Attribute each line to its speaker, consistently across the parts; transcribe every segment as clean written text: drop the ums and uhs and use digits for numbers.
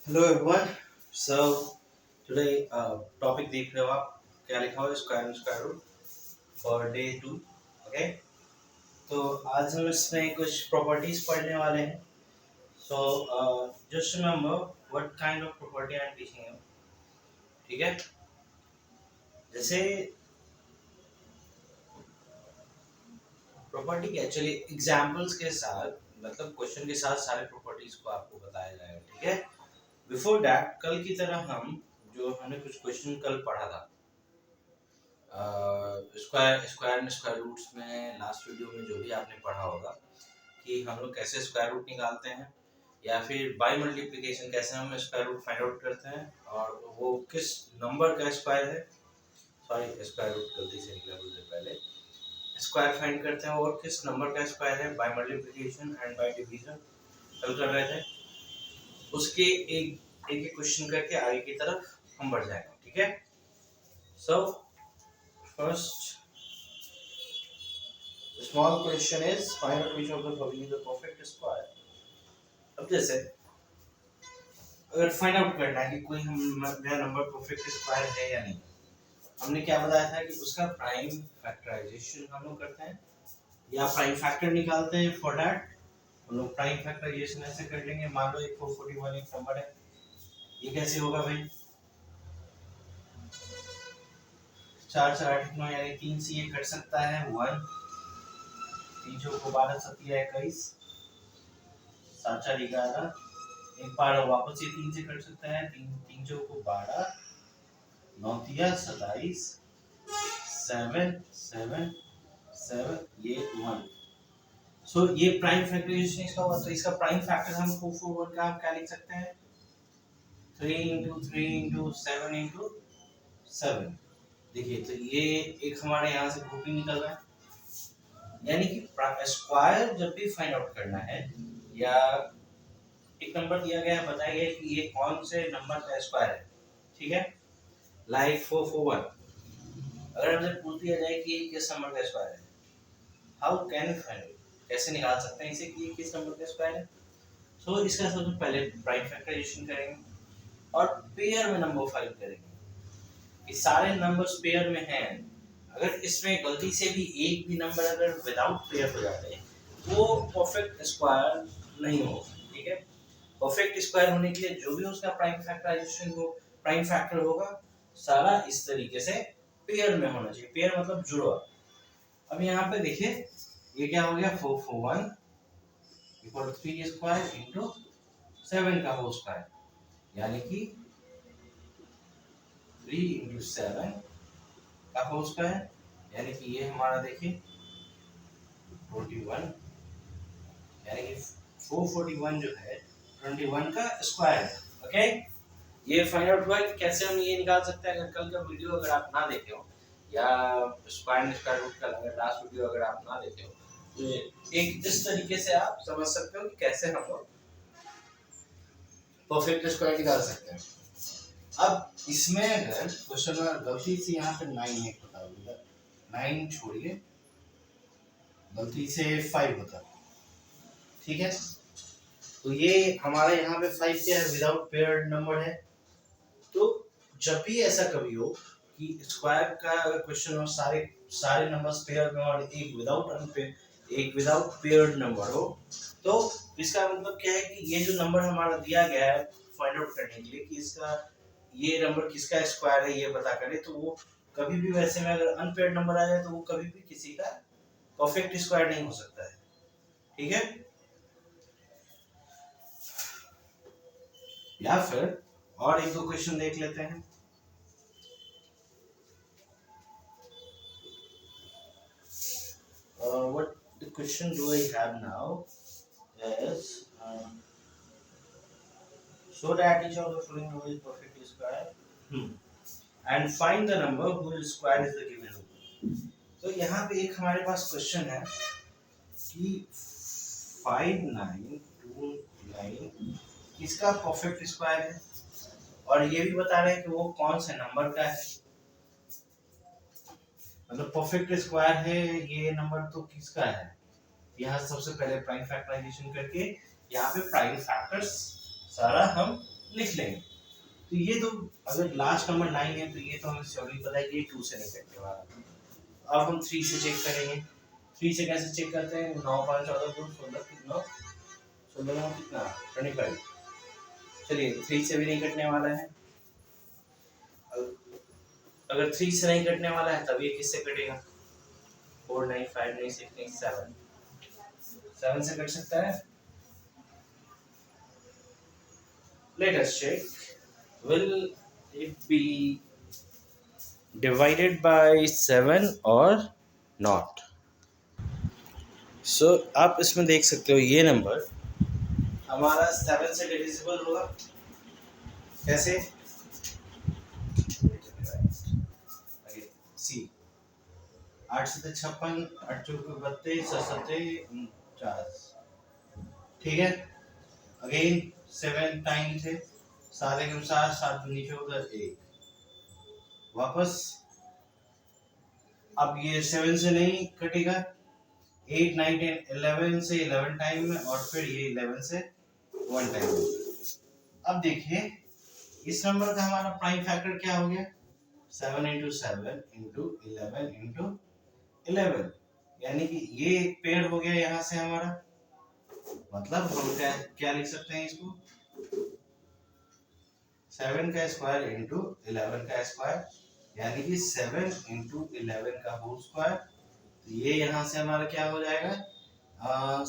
Speaker 1: Hello everyone. So today topic देख रहे हो आप, क्या लिखा हुआ है? Square and square root for day 2। Okay, तो आज हम इसमें कुछ प्रॉपर्टीज पढ़ने वाले हैं। So just remember what kind of property I am teaching you. ठीक है, जैसे प्रॉपर्टी के एक्चुअली एग्जांपल्स के साथ, मतलब क्वेश्चन के साथ सारे प्रॉपर्टीज को आपको बताया जाएगा। ठीक है, बिफोर दैट कल की तरह हम जो हमने कुछ क्वेश्चन कल पढ़ा था square square and square roots में, लास्ट वीडियो में जो भी आपने पढ़ा होगा कि हम लोग कैसे स्क्वायर रूट निकालते हैं या फिर बाय मल्टीप्लिकेशन कैसे हम स्क्वायर रूट फाइंड आउट करते हैं और वो किस नंबर का स्क्वायर है। सॉरी, स्क्वायर रूट गलती से निकला मुझे पहले। स्क्वायर फाइंड करते हैं और किस नंबर का स्क्वायर है by multiplication and by division कल कर रहे थे। उसके एक एक क्वेश्चन करके आगे की तरफ हम बढ़ जाएंगे। ठीक है, so first the small question is find out which of the following is the perfect square। अब जैसे अगर फाइंड आउट करना है कि कोई मेरा नंबर परफेक्ट स्क्वायर है या नहीं, हमने क्या बताया था कि उसका प्राइम फैक्टराइजेशन हम लोग करते हैं या प्राइम फैक्टर निकालते हैं। फॉर दैट हम लोग प्राइम फैक्टराइजेशन ऐसे कर लेंगे। मान लो एक 441 एक नंबर है, ये कैसे होगा भाई? 4 4 8 9 यानी 3 से ये कट सकता है 1, 3 को 12 7 21, 7 4 11, एक बार वापस ये 3 से कट सकता है, 3 3 को 12, 9 27, 7 7 7 ये 1। सो ये प्राइम फैक्टराइजेशन इसका हुआ। तो इसका प्राइम फैक्टर हम 441 का हम क्या लिख सकते हैं? 3 into 3 into 7 into 7। देखिए, तो ये एक हमारे यहाँ से ग्रुपिंग निकल रहा है, यानी कि स्क्वायर जब भी फाइंड आउट करना है या एक नंबर दिया गया है, बताया गया कि ये कौन से नंबर का स्क्वायर है। ठीक है, लाइक 441 अगर हमसे पूछ दिया जाए कि ये किस नंबर का स्क्वायर है, how can you find it? कैसे निकाल सकते हैं इसे कि ये किस नंबर का स्क्वायर है? सो इसका सबसे पहले प्राइम फैक्टराइजेशन करेंगे और पेयर में नंबर फाइंड करेंगे कि सारे नंबर्स पेयर में हैं। अगर इसमें गलती से भी एक भी नंबर अगर विदाउट पेयर हो जाते हैं वो परफेक्ट स्क्वायर नहीं होगा। ठीक है, परफेक्ट स्क्वायर होने के लिए जो भी उसका प्राइम फैक्टराइजेशन हो, प्राइम फैक्टर होगा, सारा इस तरीके से पेयर में होना चाहिए। पेयर मतलब जुड़वा। अब यहाँ पे देखिए ये क्या हो गया, 441 इक्वल 3 स्क्वायर इंटू 7 का होल स्क्वायर, यानी कि 3 इंटू 7 का होल स्क्वायर, यानी कि ये हमारा देखिए 41, यानी कि 441 जो है 21 का स्क्वायर है। ओके, ये फाइंड आउट हुआ कि कैसे हम ये निकाल सकते हैं। अगर कल का वीडियो अगर आप ना देखे हो या स्क्वायर स्क्वायर रूट का अगर लास्ट वीडियो अगर आप ना देखे हो, तो एक इस तरीके से आप समझ सकते हो कि कैसे हम लोग परफेक्ट स्क्वायर निकाल सकते हैं। अब इसमें अगर क्वेश्चन में गलती से यहाँ पे 9 है, बताओ 9 छोड़िए, गलती से 5 होता, ठीक है, तो ये हमारे यहाँ पे 5 क्या है? विदाउट पेयर्ड नंबर है। तो जब भी ऐसा कभी हो कि स्क्वायर का अगर क्वेश्चन हो, सारे सारे नंबर्स पेयर में और एक विदाउट अनपेयर, एक विदाउट पेयर्ड नंबर हो, तो इसका मतलब क्या है कि ये जो नंबर हमारा दिया गया है फाइंड आउट करने के लिए कि इसका ये नंबर किसका स्क्वायर है ये पता करें, तो वो कभी भी वैसे में अगर अनपेयर्ड नंबर आ जाए तो वो कभी भी किसी का परफेक्ट स्क्वायर नहीं हो सकता है। ठीक है, या फिर और एक दो क्वेश्चन देख लेते हैं। What the question do I have now is show that each of the following row is perfectly square and find the number whose square is the given root। तो यहाँ पे एक हमारे पास क्वेश्चन है कि 5929 किसका परफेक्ट स्क्वायर है और ये भी बता रहे हैं कि वो कौन से नंबर का है। मतलब परफेक्ट स्क्वायर है ये नंबर तो किसका है। यहाँ सबसे पहले प्राइम फैक्टराइजेशन करके यहाँ पे प्राइम फैक्टर्स सारा हम लिख लेंगे। तो ये तो अगर लास्ट नंबर 9 है तो ये तो हमें ऑलरेडी पता है कि 2 से नहीं कटने वाला। अब हम 3 से चेक करेंगे। 3 से कैसे चेक करते हैं? 9 5 14 2 16 कितना 16 9 कितना 25। चलिए 3 से भी नहीं कटने वाला है। अगर 3 से नहीं कटने वाला है तब ये किससे कटेगा? 4 नहीं 5 नहीं 6 नहीं 7 से कट सकता है। Let us check. Will it be divided by 7 or not? So आप इसमें देख सकते हो ये नंबर हमारा 7 से डिविजिबल होगा। कैसे? सी 8 से 56 8 चौके 32 7 49। ठीक है। अगेन 7 टाइम थे 7 एकम 7 7 दूनी 14 1 वापस। अब ये 7 से नहीं कटेगा। 8 9 10 11 से 11 टाइम में और फिर ये 11 से 1 टाइम में। अब देखिए इस नंबर का हमारा प्राइम फैक्टर क्या हो गया? 7 into 7 into 11 into 11, यानी कि ये एक पेड़ हो गया यहाँ से हमारा। मतलब हम क्या क्या लिख सकते हैं इसको? 7 का स्क्वायर इंटू 11 का स्क्वायर, यानी कि 7 इंटू 11 का होल स्क्वायर। तो ये यहाँ से हमारा क्या हो जाएगा?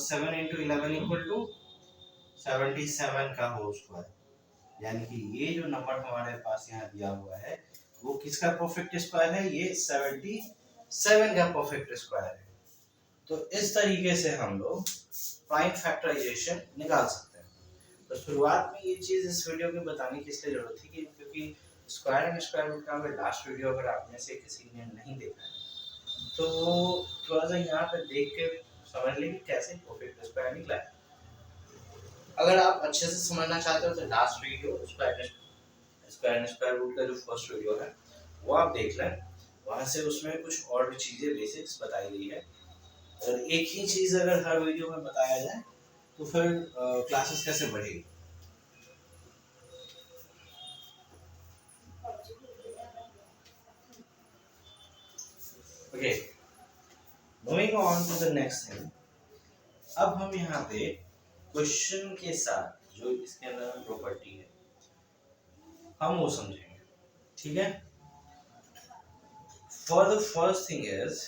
Speaker 1: 7 इंटू 11 इक्वल टू 77 का होल स्क्वायर। यानी कि ये जो नंबर हमारे पास यहाँ दिया हुआ है वो किसका परफेक्ट स्क्वायर है? ये 77 का परफेक्ट स्क्वायर है। तो इस तरीके से हम लोग प्राइम फैक्टराइजेशन निकाल सकते हैं। तो शुरुआत में ये चीज इस वीडियो में बताने की इसलिए जरूरत थी कि क्योंकि स्क्वायर एंड स्क्वायर रूट का हमें लास्ट वीडियो अगर आप में से किसी ने नहीं देखा है तो थोड़ा सा यहाँ पे देख के समझ लेंगे कैसे परफेक्ट स्क्वायर निकला है। अगर आप अच्छे से समझना चाहते हो तो लास्ट वीडियो स्क्वायर रूट का जो फर्स्ट वीडियो है वो आप देख लें। वहाँ से उसमें कुछ और भी चीज़ें बेसिक्स बताई गई है। और एक ही चीज़ अगर हर वीडियो में बताया जाए तो फिर क्लासेस कैसे बढ़ेगी? Okay, moving on to the next thing. अब हम यहाँ पे क्वेश्चन के साथ जो इसके अंदर प्रॉपर्टी है हम वो समझेंगे। ठीक है। For the first thing is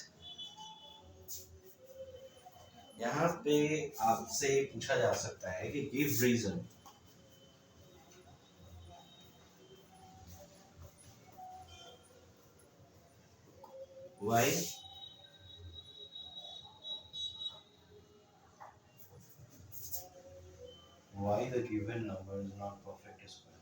Speaker 1: यहाँ पे आपसे पूछा जा सकता है कि give reason. Why the given number is not perfect square.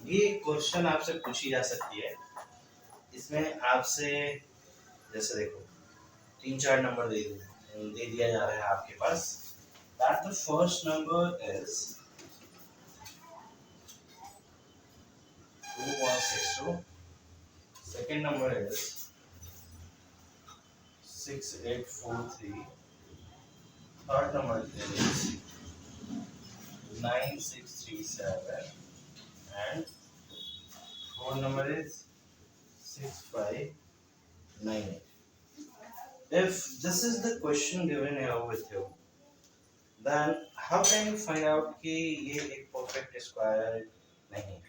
Speaker 1: ये क्वेश्चन आपसे पूछी जा सकती है। इसमें आपसे जैसे देखो 3-4 नंबर दे दिया जा रहा है आपके पास। That the first number is 2162. Second number is 6843. Third number is 9637. And fourth number is 6598. If this is the question given here with you, then how can you find out कि ये एक perfect square नहीं है?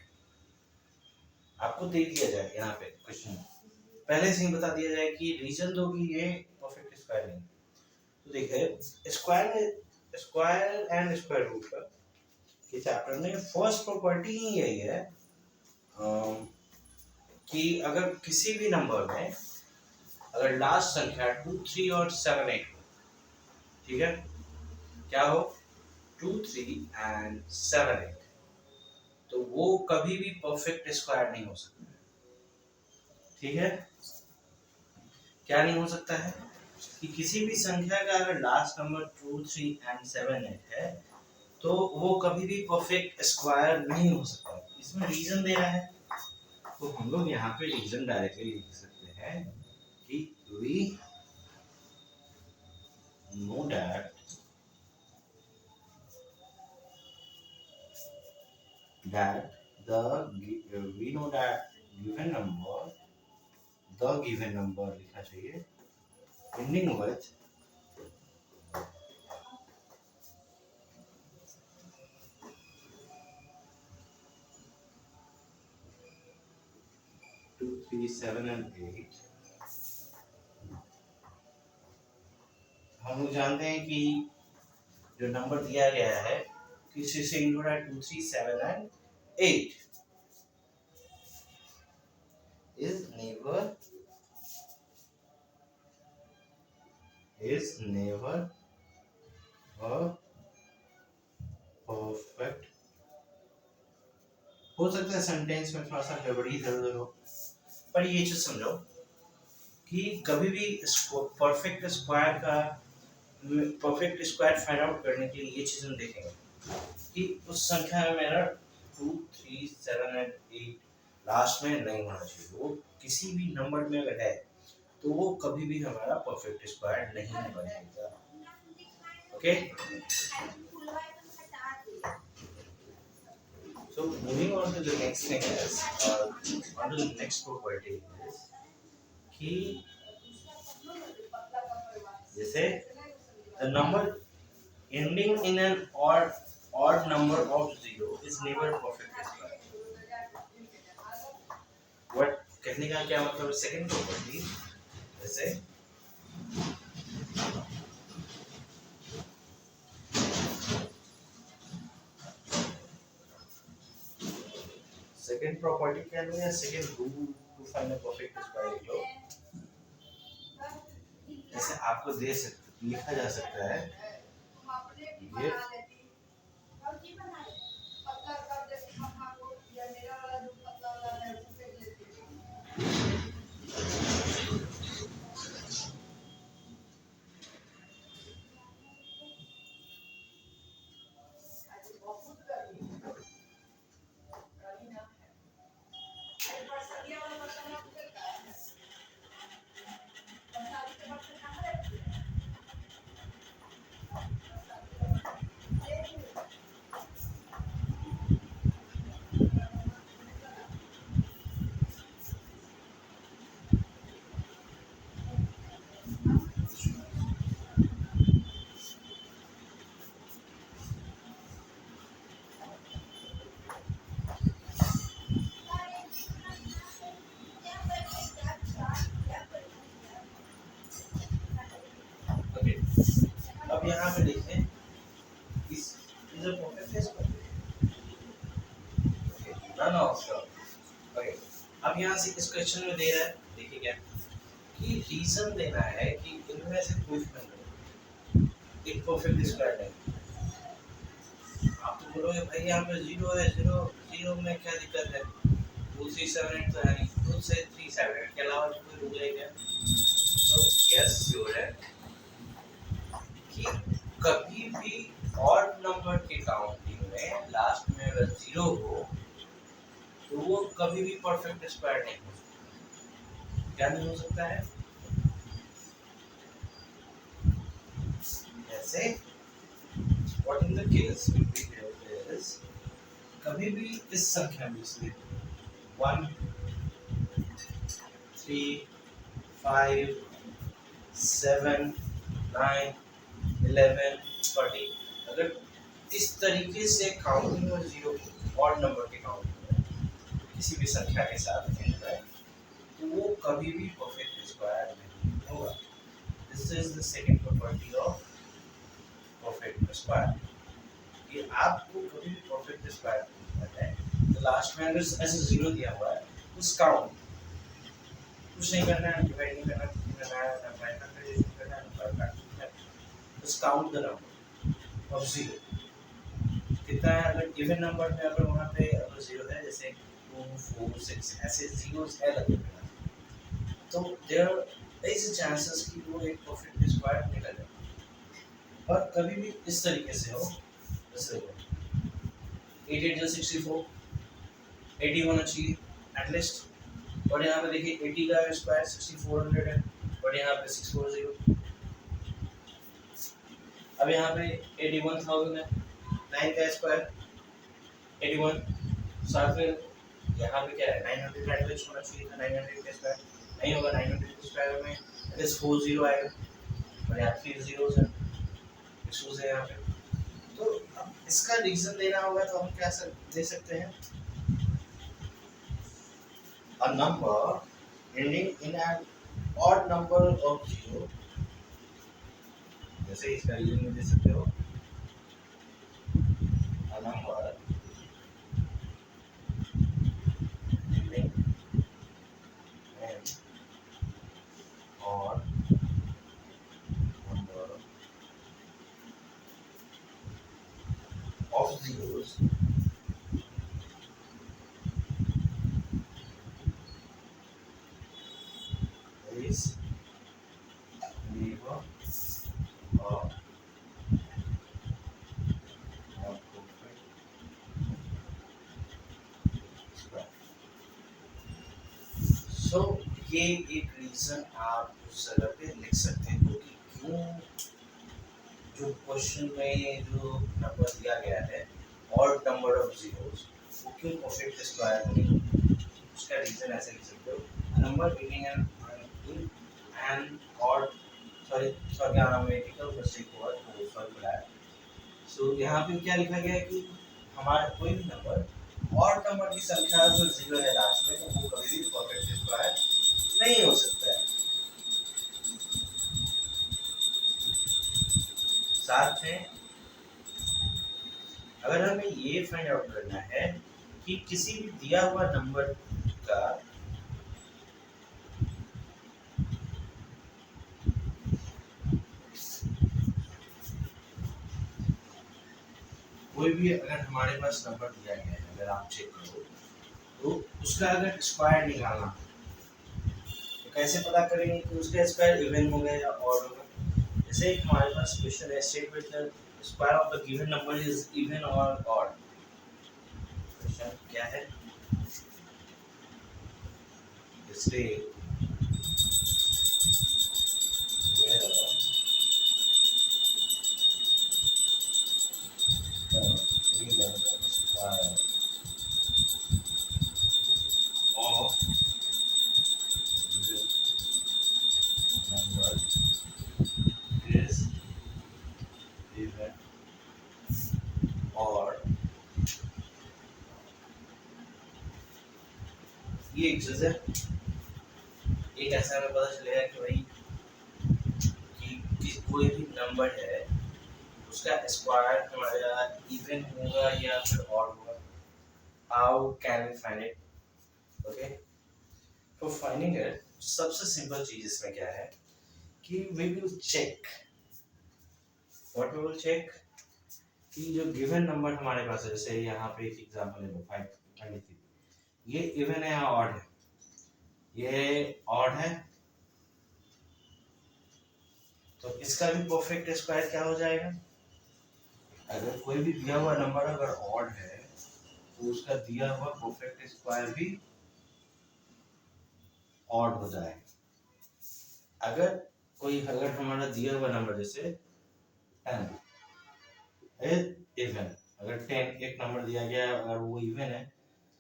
Speaker 1: आपको दे दिया जाए यहाँ पे क्वेश्चन पहले से ही बता दिया जाए कि रीजन दो कि ये परफेक्ट स्क्वायर नहीं। तो देखिए स्क्वायर एंड स्क्वायर रूट का के चैप्टर में फर्स्ट प्रॉपर्टी ही यही है कि अगर किसी भी नंबर में अगर लास्ट संख्या 2 3 और 7 8 हो, ठीक है, क्या हो 2 3 एंड 7 8, तो वो कभी भी परफेक्ट स्क्वायर नहीं हो सकता। ठीक है। क्या नहीं हो सकता है कि किसी भी संख्या का अगर लास्ट नंबर 2 3 एंड 7 8 है तो वो कभी भी परफेक्ट स्क्वायर नहीं हो सकता। इसमें रीजन दे रहा है, तो हम लोग यहाँ पे रीजन डायरेक्टली लिख सकते हैं कि we know that we know that given number, the given number लिखना चाहिए ending with 2, 3, 7 and 8। हम लोग जानते हैं कि जो नंबर दिया गया है किसी से इंक्लूड है 2, 3, 7 and 8 is never a perfect। हो सकता है सेंटेंस में थोड़ा सा गड़बड़ी इधर उधर हो, पर ये चीज समझो कि कभी भी परफेक्ट स्क्वायर फाइंड आउट करने के लिए ये चीज हम देखेंगे कि उस संख्या में मेरा 2, 3, 7 and 8 लास्ट में नहीं होना चाहिए। वो किसी भी नंबर में अगर है तो वो कभी भी हमारा परफेक्ट स्क्वायर नहीं बनेगा। Okay, so moving on to the next thing is on to the next property is कि जैसे the number ending in an odd number of 0 is never perfect square। what कहने का क्या मतलब है? सेकंड प्रॉपर्टी जैसे सेकंड प्रॉपर्टी क्या है? Second rule to find a perfect square लिख लो। जैसे आपको लिखा जा सकता है ये अब यहाँ पे देखें इस इधर परफेक्ट है इसको रन ऑफ ओके। अब यहाँ से इस क्वेश्चन में दे रहा है, देखिए क्या कि रीजन देना है कि इनमें से कोई नहीं एक परफेक्ट स्क्वायर नहीं। आप तो बोलोगे भाई यहाँ पे 0 है, 0 में क्या दिक्कत है? 2, 3, 7 8 तो है नहीं, 2 से 3, 7 8 के अलावा कोई रूल है क्या? तो यस श्योर है कि कभी भी ऑड नंबर के काउंटिंग में लास्ट में अगर 0 हो तो वो कभी भी परफेक्ट स्क्वायर नहीं हो सकता। क्या नहीं हो सकता है? जैसे what in the case is कभी भी इस संख्या में से 1, 3, 5, 7, 9, 11, 40 अगर इस तरीके से काउंटिंग में 0 ऑड नंबर के काउंटिंग में किसी भी संख्या के साथ एंड है तो वो कभी भी परफेक्ट स्क्वायर नहीं होगा। This is the second property of perfect square. ये आपको कभी भी परफेक्ट स्क्वायर नहीं मिलता है तो लास्ट में अगर ऐसे 0 दिया हुआ है उस काउंट कुछ नहीं करना है, डिवाइड नहीं करना, just count the number of 0 कितना है। अगर गिवन नंबर में अगर वहाँ पे अगर 0 है जैसे 2, 4, 6 ऐसे zeros है लगे तो there is a chances कि वो एक परफेक्ट स्क्वायर निकल जाए। और कभी भी इस तरीके से हो जैसे 8 8 जो 64, 80 होना चाहिए एटलीस्ट। और यहाँ पे देखिए 80 का स्क्वायर 6400 है, और यहाँ पे 640। अब यहाँ पे 81,000 है, 9 का स्क्वायर 81, साथ में यहाँ पे क्या है 900 एटलीस्ट होना चाहिए था, 900 का स्क्वायर नहीं होगा, 900 के स्क्वायर में एटलीस्ट 40 आएगा, और यहाँ 3 zeros है, इश्यूज है यहाँ पे। तो अब इसका रीजन देना होगा तो हम क्या दे सकते हैं, a number ending in an odd number of zero, जैसे इसका रीजन में दे सकते हो a number ending in odd number of zeros is never a perfect square। सो ये एक रीजन आप उस जगह पे लिख सकते हैं कि क्यों जो क्वेश्चन में जो नंबर दिया गया है और नंबर ऑफ जीरोस वो क्यों परफेक्ट स्क्वायर नहीं, उसका रीजन ऐसे लिख सकते हो, नंबर बिगिनिंग इन एन और सॉरी ग्रामेटिकल मिस्टेक हुआ तो सॉरी फॉर दैट। सो यहाँ पे क्या लिखा गया है कि हमारा कोई भी नंबर और नंबर की संख्या जो जीरो है लास्ट में, तो वो कभी भी परफेक्ट स्क्वायर नहीं हो सकता है। साथ में अगर हमें ये फाइंड आउट करना है कि किसी भी दिया हुआ नंबर का कोई भी अगर हमारे पास नंबर दिया गया है, अगर आप चेक करो तो उसका अगर स्क्वायर निकालना तो कैसे पता करेंगे कि उसका स्क्वायर इवन होगा या ऑड होगा। जैसे हमारे पास क्वेश्चन है state with the square of the given number is even और ऑड। क्वेश्चन क्या है, state where the given square of given number is even or ये एक चीज है, एक ऐसा हमें पता चलेगा कि भाई कि कोई भी नंबर है उसका स्क्वायर हमारा इवन होगा या फिर ऑड होगा। How can we find it, okay. तो फाइंडिंग इट सबसे सिंपल चीज इसमें क्या है कि we will check, what we will check कि जो गिवन नंबर हमारे पास है, जैसे यहाँ पे एक एग्जांपल ले लो 523, ये इवन है या ऑड है, ये ऑड है, तो इसका भी परफेक्ट स्क्वायर क्या हो जाएगा, अगर कोई भी दिया हुआ नंबर अगर ऑड है तो उसका दिया हुआ परफेक्ट स्क्वायर भी ऑड हो जाएगा। अगर हमारा दिया हुआ नंबर जैसे 10 इवन, अगर 10 एक नंबर दिया गया है अगर वो इवन है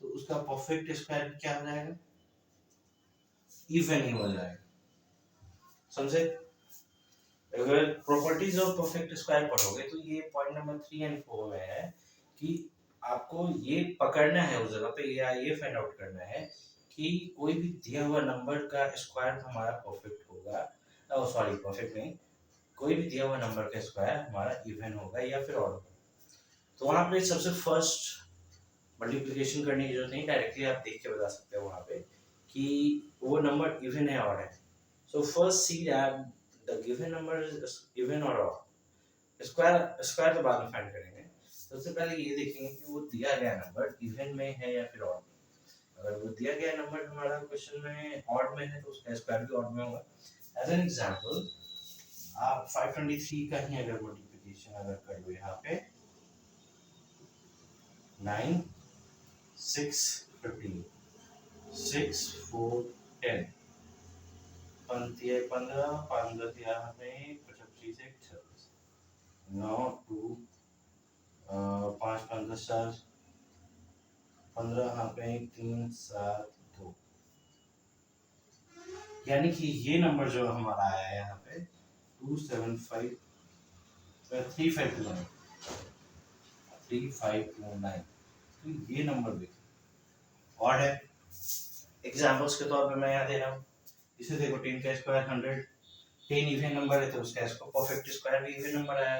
Speaker 1: तो उसका परफेक्ट स्क्वायर क्या हो जाएगा, इवन ही हो जाएगा, समझे। अगर प्रॉपर्टीज ऑफ परफेक्ट स्क्वायर पढ़ोगे तो ये पॉइंट नंबर 3 एंड 4 में है कि आपको ये पकड़ना है उस जगह पे या ये फाइंड आउट करना है कि कोई भी दिया हुआ नंबर का स्क्वायर हमारा परफेक्ट होगा, सॉरी परफेक्ट नहीं, कोई भी दिया हुआ नंबर का स्क्वायर हमारा इवन होगा या फिर ऑड होगा। तो वहाँ पे सबसे फर्स्ट मल्टीप्लिकेशन करने की जरूरत नहीं, डायरेक्टली आप देख के बता सकते हो वहाँ पे कि वो नंबर इवन है ऑड है। So first see that the given number is even और ऑड। स्क्वायर तो बाद में फाइंड करेंगे, सबसे पहले ये देखेंगे कि वो दिया गया नंबर इवन में है या फिर ऑड। अगर वो दिया गया नंबर हमारा क्वेश्चन में ऑड में है तो उसका स्क्वायर भी ऑड में होगा। एज एन एग्जांपल, आप 523 का ही अगर मल्टीप्लिकेशन अगर कर लो यहाँ पे 9 6 15 6 4 10 पंती है 15 5 10 11 में 25 एक 26 9 2 5 5 10 4 15 यहाँ पे 3 7 2 यानी कि ये नंबर जो हमारा आया है यहाँ पे 275 3529 3529 तो ये नंबर देखिए और है एग्जाम्पल्स के तौर पे मैं यहाँ दे रहा हूँ इसे देखो 10 का स्क्वायर 100 10 इवन नंबर है तो उसका इसको परफेक्ट स्क्वायर भी इवन नंबर आया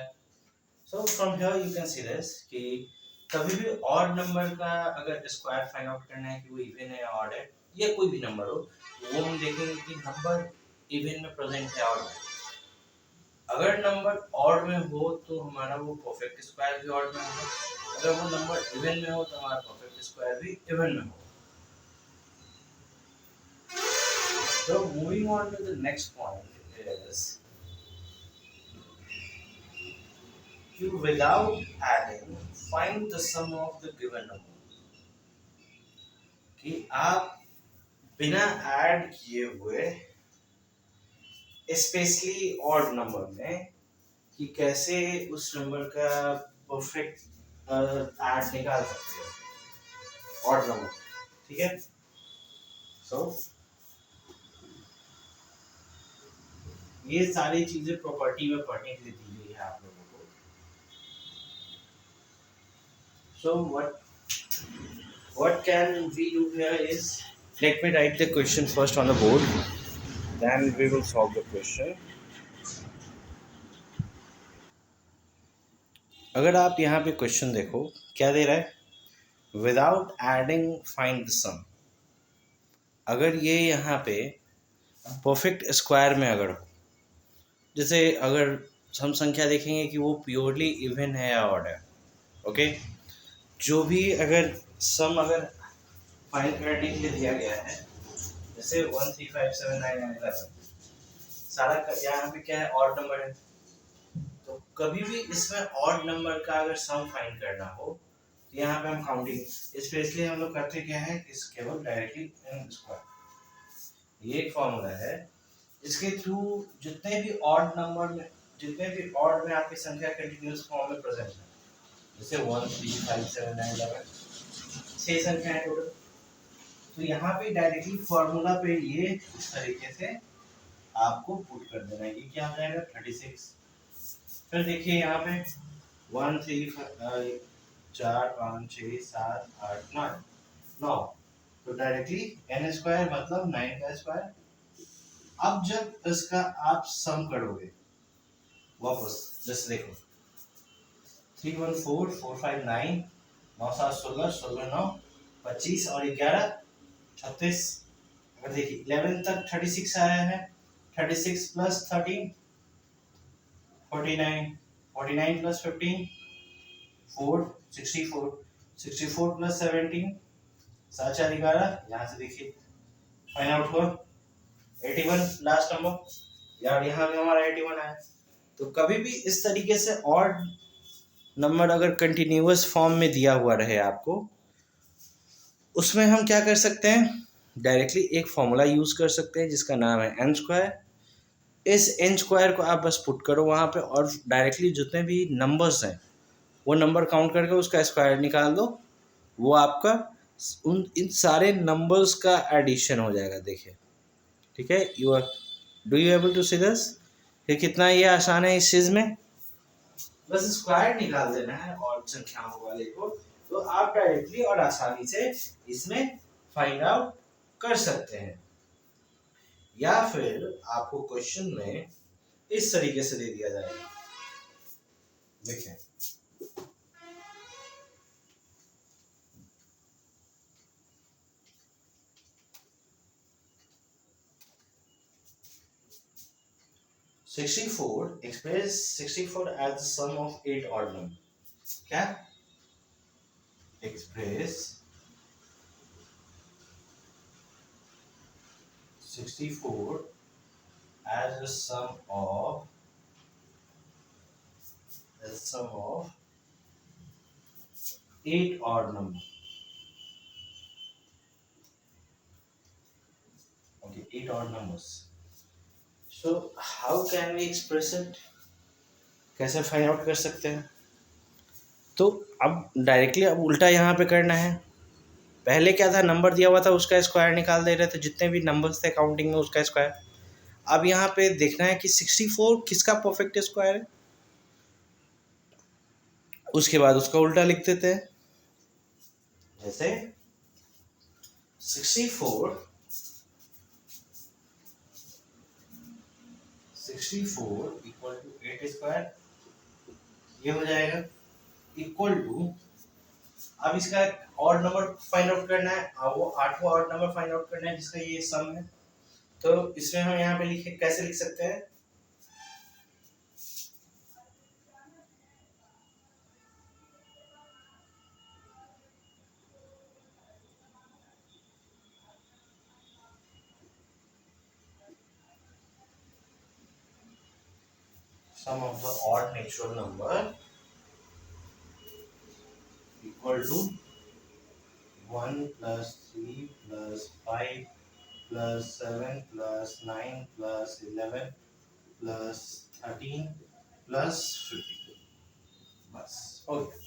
Speaker 1: so from here you can see this कि कभी भी ऑड नंबर का अगर स्क्वायर फाइंड आउट करना है कि वो इवन है या ऑड है या कोई भी नंबर हो वो हम देखेंगे कि नंबर इवन में प्रेजेंट है ऑड में अगर नंबर ऑड में हो तो हमारा वो परफेक्ट स्क्वायर भी ऑड में होगा अगर वो नंबर इवन में हो तो हमारा परफेक्ट स्क्वायर भी इवन में होगा so moving on to the next point is you without adding find the sum of the given number कि आप बिना ऐड किए हुए स्पेशली ऑड नंबर में कि कैसे उस नंबर का परफेक्ट ऐड निकाल सकते हो ऑड नंबर ठीक है सो ये सारी चीजें प्रॉपर्टी में पढ़ने के लिए दी गई है आप लोगों को सो what can we do here is let me write the question first on the board then we will solve the question अगर आप यहाँ पे क्वेश्चन देखो क्या दे रहा है विदाउट एडिंग फाइंड द सम अगर ये यहाँ पे परफेक्ट स्क्वायर में अगर हो जैसे अगर हम संख्या देखेंगे कि वो प्योरली इवन है या ऑड है ओके जो भी अगर सम अगर फाइंड करने के लिए दिया गया है जैसे 1 3 5 7 9 11 सारा यहाँ पे क्या है ऑड नंबर है तो कभी भी इसमें ऑड नंबर का अगर सम फाइंड करना हो तो यहाँ पे हम काउंटिंग स्पेशली हम लोग करते क्या है इस केवल डायरेक्टली इन स्क्वायर ये एक फॉर्मूला है इसके थ्रू जितने भी ऑड नंबर में जितने भी ऑड में आपकी संख्या कंटिन्यूअस फॉर्म में प्रेजेंट है जैसे 1 3 5 7 9 11 6 संख्या है टोटल तो यहाँ पे डायरेक्टली फॉर्मूला पे ये इस तरीके से आपको पुट कर देना है ये क्या हो जाएगा 36 फिर देखिए यहाँ पे 1 3 4 5 6 7 8 9 9 तो डायरेक्टली n स्क्वायर मतलब 9 का स्क्वायर अब जब इसका आप सम करोगे वापस जस्ट देखो 314 459 9 7 16 16 9 25 और 11 36 अगर देखिए 11 तक 36 आया है 36 प्लस 13 49 49 प्लस 15 4 64 64 प्लस 17 7 4 11 यहाँ से देखिए फाइंड आउट हुआ 81 लास्ट नंबर यार यहाँ भी हमारा 81 आया तो कभी भी इस तरीके से ऑड नंबर अगर कंटिन्यूअस फॉर्म में दिया हुआ रहे आपको उसमें हम क्या कर सकते हैं डायरेक्टली एक फॉर्मूला यूज कर सकते हैं जिसका नाम है एन स्क्वायर इस एन स्क्वायर को आप बस पुट करो वहाँ पे और डायरेक्टली जितने भी नंबर्स हैं वो नंबर काउंट करके उसका स्क्वायर निकाल दो वो आपका इन सारे नंबर्स का एडिशन हो जाएगा देखिए ठीक है you are do you able to see this ये कितना ये आसान है इस चीज़ में बस स्क्वायर निकाल देना है और संख्याओं वाले को तो आप डायरेक्टली और आसानी से इसमें फाइंड आउट कर सकते हैं या फिर आपको क्वेश्चन में इस तरीके से दे दिया जाएगा देखें express 64 as the sum of 8 odd numbers क्या express 64 as the sum of 8 8 odd number. Okay, 8 odd numbers. So how can we express it? कैसे फाइंड आउट कर सकते हैं? तो अब डायरेक्टली अब उल्टा यहाँ पे करना है। पहले क्या था, नंबर दिया हुआ था उसका स्क्वायर निकाल दे रहे थे, जितने भी नंबर्स थे काउंटिंग में उसका स्क्वायर। अब यहाँ पे देखना है कि 64 किसका परफेक्ट स्क्वायर है, उसके बाद उसका उल्टा लिख देते हैं। जैसे 64 इक्वल टू 8 स्क्वायर, ये हो जाएगा इक्वल टू। अब इसका ऑड नंबर फाइंड आउट करना है, वो 8वां ऑड नंबर फाइंड आउट करना है जिसका ये सम है। तो इसमें हम यहाँ पे लिखे, कैसे लिख सकते हैं? Sum of the odd natural number equal to 1 plus 3 plus 5 plus 7 plus 9 plus 11 plus 13 plus 15। बस हो गया।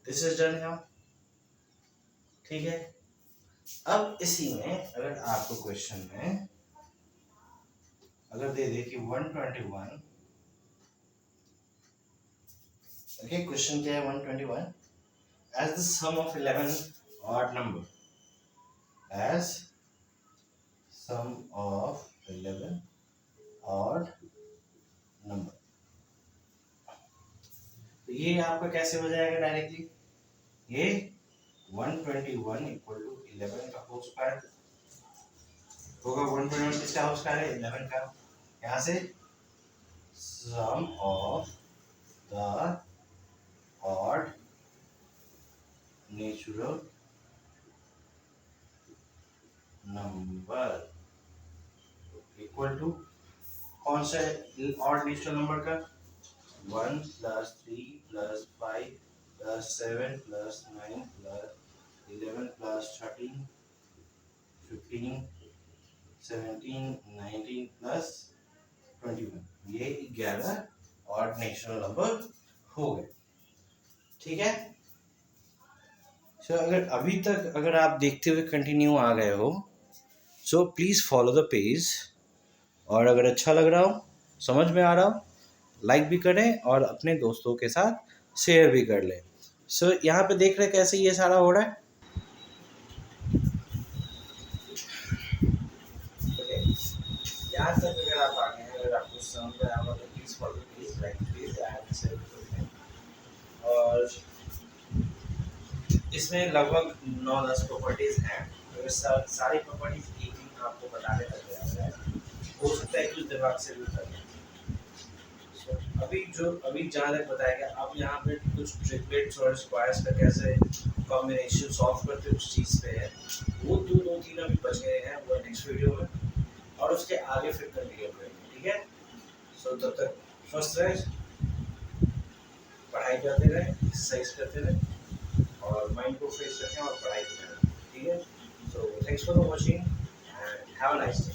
Speaker 1: This is done now. ठीक है, अब इसी में अगर आपको क्वेश्चन में अगर दे दे कि 121, ओके, क्वेश्चन क्या है? 121 as the sum of 11 odd number, as sum of 11 odd number। तो ये आपका कैसे हो जाएगा डायरेक्टली? ये 121 इक्वल टू 11 का होल स्क्वायर होगा। 121 किसका होल स्क्वायर है? 11 का। यहाँ से sum of the odd natural number equal to कौन सा ऑड नेचुरल नंबर का? 1 plus 3 plus 5 plus 7 plus 9 plus 11 plus 13 15 17 19 plus 21, ये 11 ऑड नेचुरल नंबर हो गए। ठीक है, सो अगर अभी तक अगर आप देखते हुए कंटिन्यू आ गए हो, so please follow the page, और अगर अच्छा लग रहा हो, समझ में आ रहा हो, लाइक भी करें और अपने दोस्तों के साथ शेयर भी कर लें। सो यहाँ पे देख रहे कैसे ये सारा हो रहा है। यहाँ तक अगर आप आ गए हैं, अगर आपको समझ में आया तो please follow please like please and share करें। और इसमें लगभग 9-10 प्रॉपर्टीज़ हैं, अगर सारी प्रॉपर्टीज़ एक दिन आपको बताने लग जाता है, हो सकता है कुछ दिमाग से भी उतर जाए। अभी जहाँ तक बताया गया, अब यहाँ पे कुछ ट्रिपलेट्स और स्क्वायर्स का कैसे कॉम्बिनेशन सॉल्व करते हैं उस चीज़ पे है, वो दो तीन अभी बच गए हैं, वो नेक्स्ट वीडियो में, और उसके आगे फिर कंटिन्यू करेंगे। ठीक है, सो तब तक स्वस्थ रहे, पढ़ाई करते रहे, एक्सरसाइज करते रहे, और माइंड को फ्रेश रखें और पढ़ाई करते रहें। ठीक है, so thanks for watching and have a nice day.